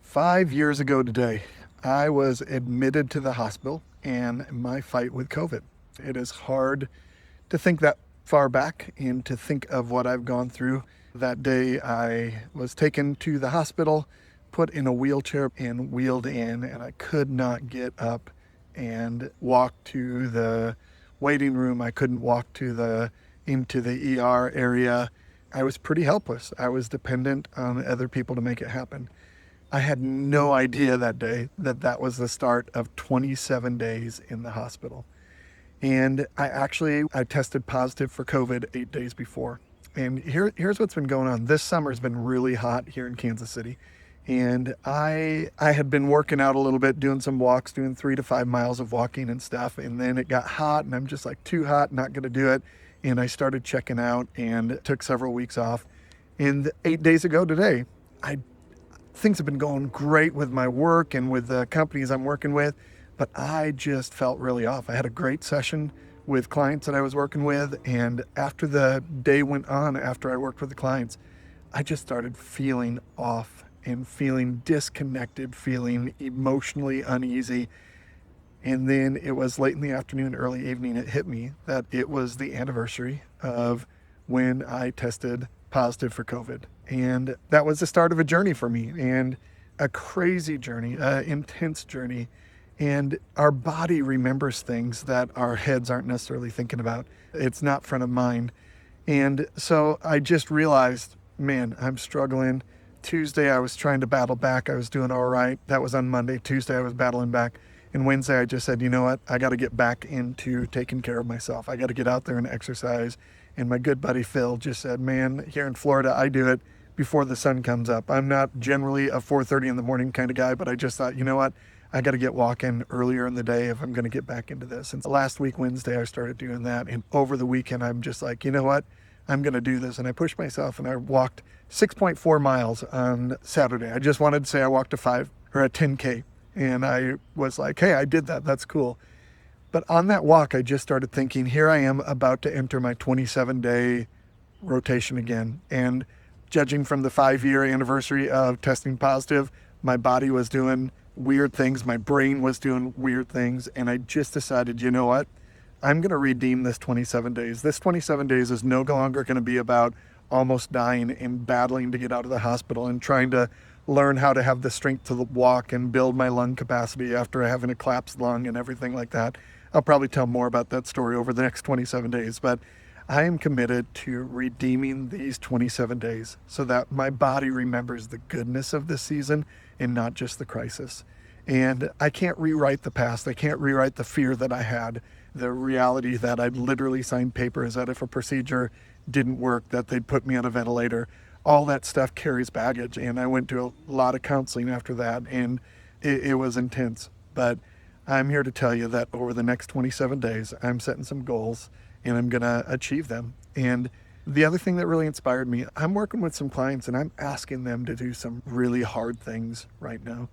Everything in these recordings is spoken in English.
5 years ago today, I was admitted to the hospital and my fight with COVID. It is hard to think that far back and to think of what I've gone through. That day, I was taken to the hospital, put in a wheelchair, and wheeled in, and I could not get up and walk to the waiting room. I couldn't walk into the ER area. I was pretty helpless. I was dependent on other people to make it happen. I had no idea that day that that was the start of 27 days in the hospital. And I tested positive for COVID 8 days before. And here's what's been going on. This summer has been really hot here in Kansas City. And I had been working out a little bit, doing some walks, doing 3 to 5 miles of walking and stuff. And then it got hot and I'm just like, too hot, not going to do it. And I started checking out and took several weeks off. And 8 days ago today, things have been going great with my work and with the companies I'm working with, but I just felt really off. I had a great session with clients that I was working with, and after the day went on, after I worked with the clients, I just started feeling off and feeling disconnected, feeling emotionally uneasy. And then it was late in the afternoon, early evening, it hit me that it was the anniversary of when I tested positive for COVID. And that was the start of a journey for me, and a crazy journey, an intense journey. And our body remembers things that our heads aren't necessarily thinking about. It's not front of mind. And so I just realized, man, I'm struggling. Tuesday, I was trying to battle back. I was doing all right. That was on Monday. Tuesday, I was battling back. And Wednesday, I just said, you know what? I got to get back into taking care of myself. I got to get out there and exercise. And my good buddy Phil just said, man, here in Florida, I do it before the sun comes up. I'm not generally a 4:30 in the morning kind of guy, but I just thought, you know what? I got to get walking earlier in the day if I'm going to get back into this. And last week, Wednesday, I started doing that. And over the weekend, I'm just like, you know what? I'm going to do this. And I pushed myself and I walked 6.4 miles on Saturday. I just wanted to say I walked a 10K. And I was like, hey, I did that. That's cool. But on that walk, I just started thinking, here I am about to enter my 27-day rotation again. And judging from the 5-year anniversary of testing positive, my body was doing weird things. My brain was doing weird things. And I just decided, you know what? I'm going to redeem this 27 days. This 27 days is no longer going to be about almost dying and battling to get out of the hospital and trying to learn how to have the strength to walk and build my lung capacity after having a collapsed lung and everything like that. I'll probably tell more about that story over the next 27 days, but I am committed to redeeming these 27 days so that my body remembers the goodness of this season and not just the crisis. And I can't rewrite the past. I can't rewrite the fear that I had, the reality that I'd literally signed papers that if a procedure didn't work, that they'd put me on a ventilator. All that stuff carries baggage. And I went to a lot of counseling after that, and it was intense. But I'm here to tell you that over the next 27 days, I'm setting some goals and I'm going to achieve them. And the other thing that really inspired me, I'm working with some clients and I'm asking them to do some really hard things right now.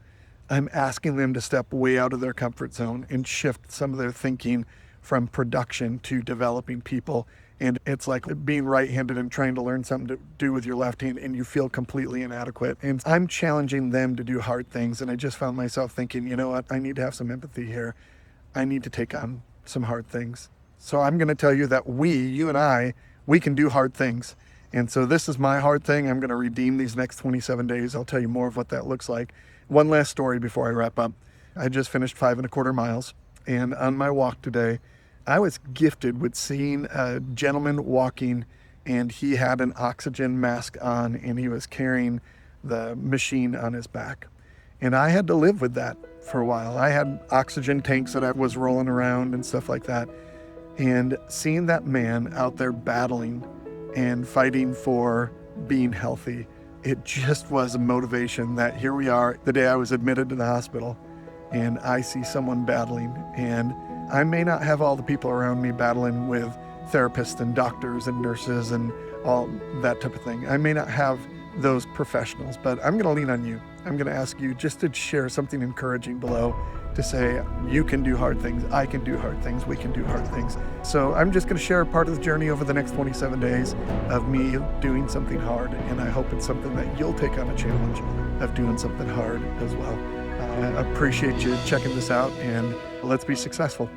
I'm asking them to step way out of their comfort zone and shift some of their thinking from production to developing people. And it's like being right-handed and trying to learn something to do with your left hand and you feel completely inadequate. And I'm challenging them to do hard things. And I just found myself thinking, you know what? I need to have some empathy here. I need to take on some hard things. So I'm going to tell you that you and I, we can do hard things. And so this is my hard thing. I'm going to redeem these next 27 days. I'll tell you more of what that looks like. One last story before I wrap up. I just finished 5.25 miles. And on my walk today, I was gifted with seeing a gentleman walking, and he had an oxygen mask on and he was carrying the machine on his back. And I had to live with that for a while. I had oxygen tanks that I was rolling around and stuff like that. And seeing that man out there battling and fighting for being healthy, it just was a motivation that here we are, the day I was admitted to the hospital, and I see someone battling. And I may not have all the people around me battling with therapists and doctors and nurses and all that type of thing. I may not have those professionals, but I'm going to lean on you. I'm going to ask you just to share something encouraging below to say, you can do hard things, I can do hard things, we can do hard things. So I'm just going to share a part of the journey over the next 27 days of me doing something hard, and I hope it's something that you'll take on a challenge of doing something hard as well. I appreciate you checking this out, and let's be successful.